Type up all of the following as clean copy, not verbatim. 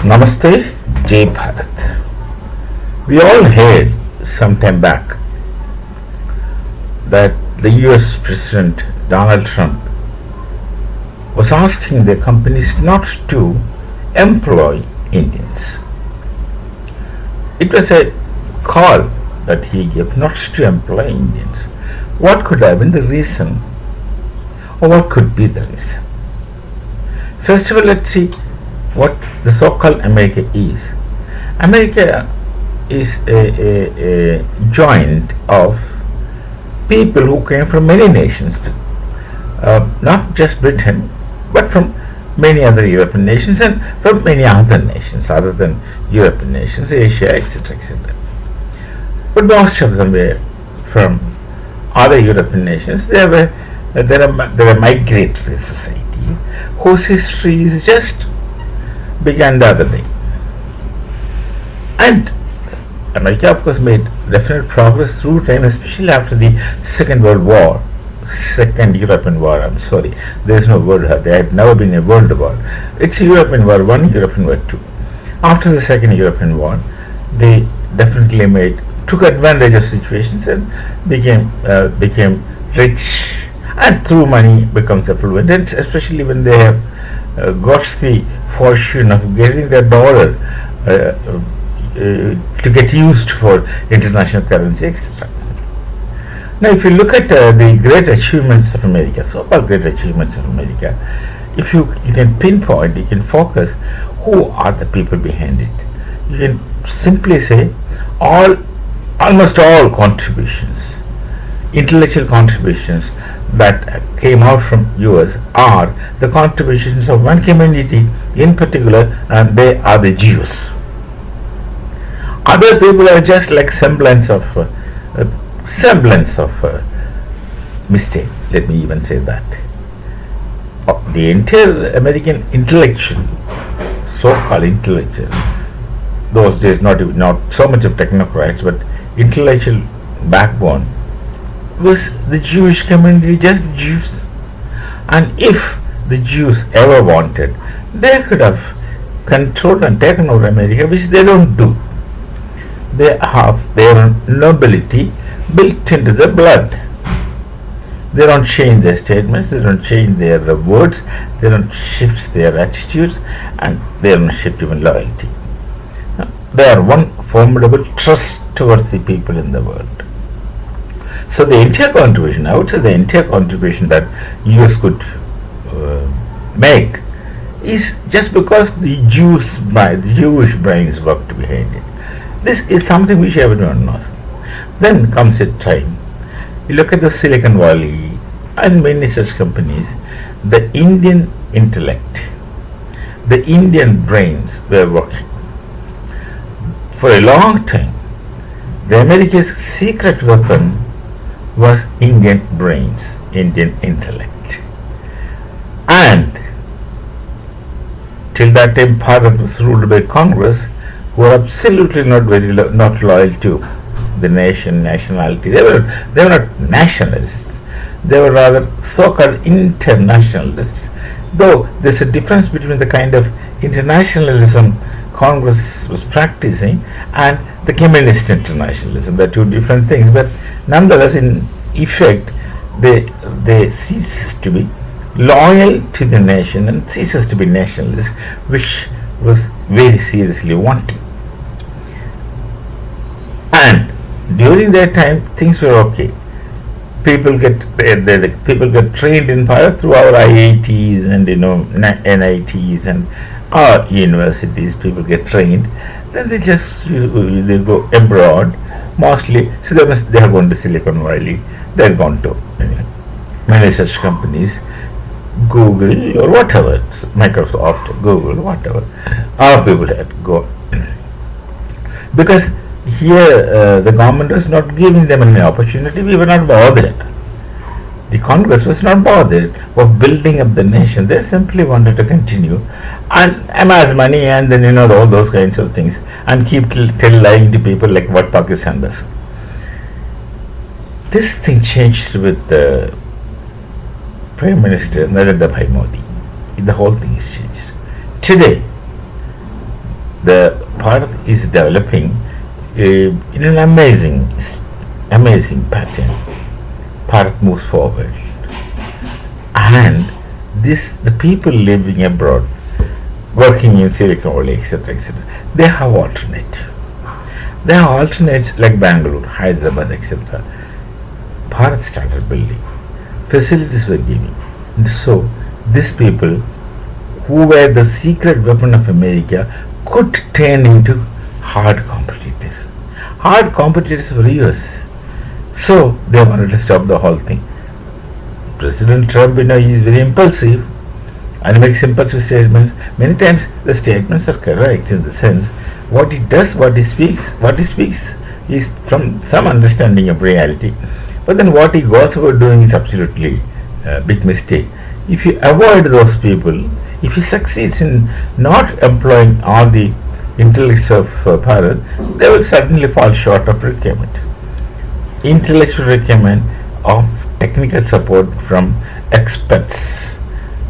Namaste, Jai Bharat. We all heard some time back that the US President Donald Trump was asking the companies not to employ Indians. It was a call that he gave not to employ Indians. What could have been the reason, or what could be the reason? First of all, let's see what the so-called America is. America is a joint of people who came from many nations, not just Britain, but from many other European nations and from many other nations other than European nations, Asia, etc., etc. But most of them were from other European nations. They're a migratory society whose history is just began the other day. And America, of course, made definite progress through time, especially after the Second World War, Second European War. I'm sorry, there is no word. There had never been a World War. It's European War One, European War Two. After the Second European War, they definitely took advantage of situations and became rich, and through money becomes affluent. And especially when they have got the fortune of getting their dollar to get used for international currency, etc. Now, if you look at the great achievements of America, so-called great achievements of America, if you can pinpoint, you can focus, who are the people behind it? You can simply say almost all contributions, intellectual contributions that came out from US are the contributions of one community in particular, and they are the Jews. Other people are just like semblance of mistake. Let me even say that. The entire American intellectual, so-called intellectual, those days not so much of technocrats, but intellectual backbone was the Jewish community, just the Jews. And if the Jews ever wanted, they could have controlled and taken over America, which they don't do. They have their nobility built into the blood. They don't change their statements, they don't change their words, they don't shift their attitudes, and they don't shift even loyalty. They are one formidable trust towards the people in the world. So the entire contribution, I would say the entire contribution that US could make is just because the Jewish brains worked behind it. This is something which everyone knows. Then comes a time, you look at the Silicon Valley and many such companies, the Indian intellect, the Indian brains were working. For a long time, the America's secret weapon was Indian brains, Indian intellect. And till that time, Bharat was ruled by Congress, who were absolutely not loyal to the nationality. They were not nationalists. They were rather so-called internationalists. Though there's a difference between the kind of internationalism Congress was practicing and the communist internationalism. They're two different things, but nonetheless, in effect, they cease to be loyal to the nation and ceases to be nationalist, which was very seriously wanting. And during that time, things were okay. People get trained in Bharat through our IITs and NITs and our universities. People get trained. Then they go abroad mostly. So they have gone to Silicon Valley. They have gone to many such companies, Google or whatever, Microsoft, Google, whatever. Our people had to go because here the government was not giving them any opportunity. We were not bothered. The Congress was not bothered of building up the nation. They simply wanted to continue and amass money and then all those kinds of things and keep lying to people like what Pakistan does. This thing changed with Prime Minister Narendra Bhai Modi. The whole thing is changed. Today, the Bharat is developing in an amazing pattern. Bharat moves forward, and the people living abroad, working in Silicon Valley, etc., etc., they have alternative. They have alternates like Bangalore, Hyderabad, etc. Bharat started building. Facilities were giving. So these people who were the secret weapon of America could turn into hard competitors. Hard competitors for years. So they wanted to stop the whole thing. President Trump, he is very impulsive and makes impulsive statements. Many times the statements are correct in the sense what he does, what he speaks is from some understanding of reality. But then what he goes about doing is absolutely a big mistake. If you avoid those people, if he succeeds in not employing all the intellects of Bharat, they will certainly fall short of requirement. Intellectual requirement of technical support from experts,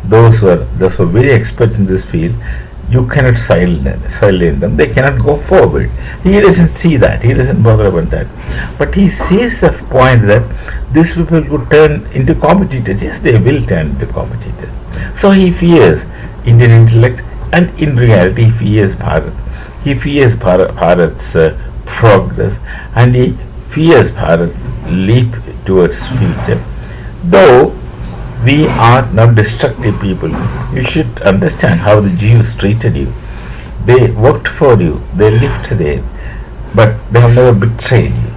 those who are very experts in this field. You cannot silence them. They cannot go forward. He doesn't see that. He doesn't bother about that. But he sees the point that these people could turn into competitors. Yes, they will turn into competitors. So he fears Indian intellect, and in reality, he fears Bharat. He fears Bharat's progress, and he fears Bharat's leap towards future. Though we are not destructive people, you should understand how the Jews treated you. They worked for you, they lived there, but they have never betrayed you.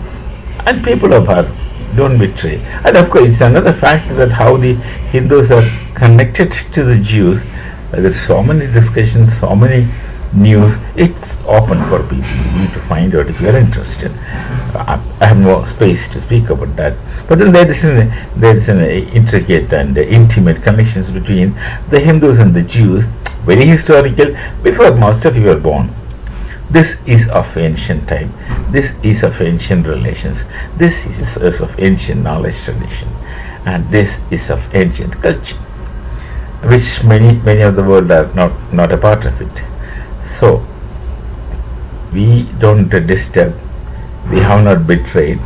And people of Bharat don't betray. And of course, it's another fact that how the Hindus are connected to the Jews. There's so many discussions, so many news. It's open for people. You need to find out if you are interested. I have no space to speak about that. But then there is an intricate and intimate connections between the Hindus and the Jews, very historical, before most of you were born. This is of ancient time. This is of ancient relations. This is of ancient knowledge tradition. And this is of ancient culture, which many of the world are not a part of it. So we don't disturb. We have not betrayed.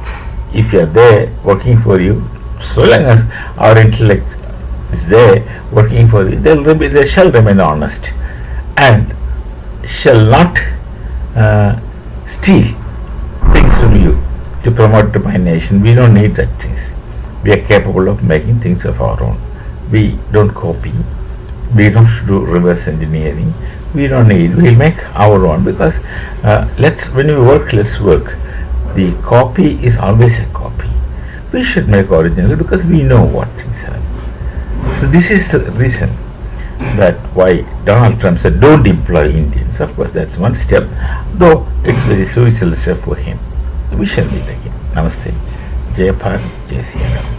If you are there working for you, so long as our intellect is there working for you, they shall remain honest and shall not steal things from you to promote to my nation. We don't need that things. We are capable of making things of our own. We don't copy. We don't do reverse engineering. We don't need. We'll make our own, because when we work, let's work. The copy is always a copy. We should make original because we know what things are. So this is the reason that why Donald Trump said don't employ Indians. Of course, that's one step, though it's very suicidal step for him. We shall meet again. Namaste. Jai Bharat, Jai Sri Ram.